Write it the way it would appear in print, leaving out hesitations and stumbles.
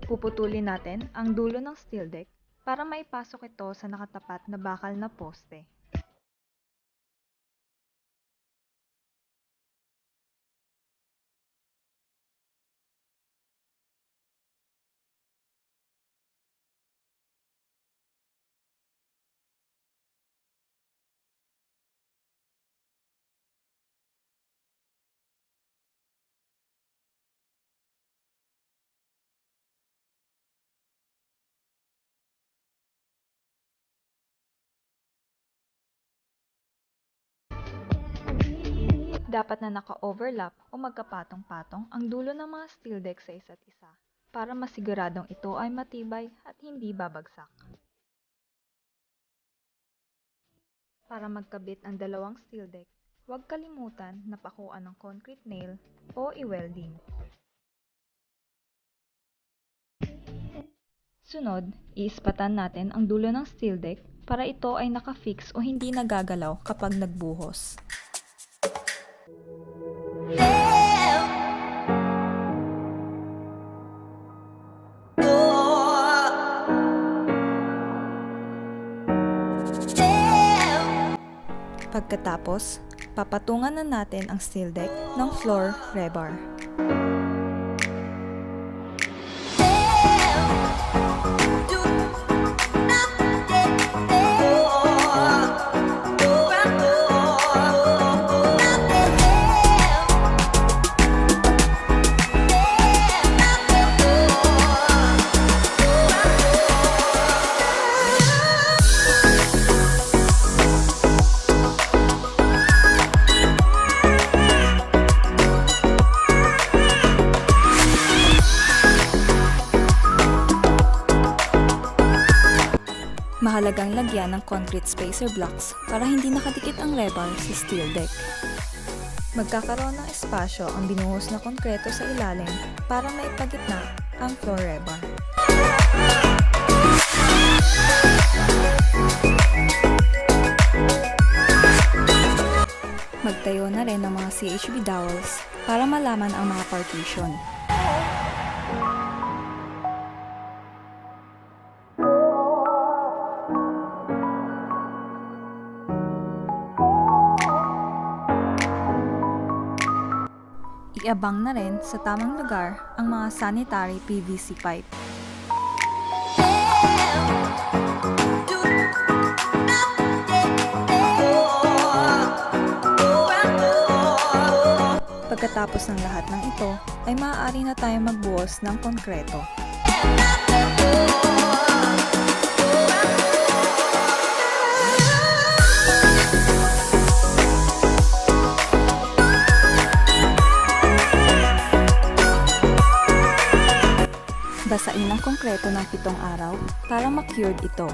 Puputulin natin ang dulo ng steel deck para maipasok ito sa nakatapat na bakal na poste. Dapat na naka-overlap o magkapatong-patong ang dulo ng mga steel deck sa isa't isa para masiguradong ito ay matibay at hindi babagsak. Para magkabit ang dalawang steel deck, huwag kalimutan na pakuan ng concrete nail o i-welding. Sunod, iispatan natin ang dulo ng steel deck para ito ay naka-fix o hindi nagagalaw kapag nagbuhos. Pagkatapos, papatungan na natin ang steel deck ng floor rebar. Mahalagang lagyan ng concrete spacer blocks para hindi nakadikit ang rebar sa steel deck. Magkakaroon ng espasyo ang binuhos na konkreto sa ilalim para maipagitna ang floor rebar. Magtayo na rin ng mga CHB dowels para malaman ang mga partition. Iabang na rin sa tamang lugar ang mga sanitary PVC pipe. Pagkatapos ng lahat ng ito, ay maaari na tayong magbuhos ng konkreto. Basain ang konkreto ng 7 araw para ma-cured ito.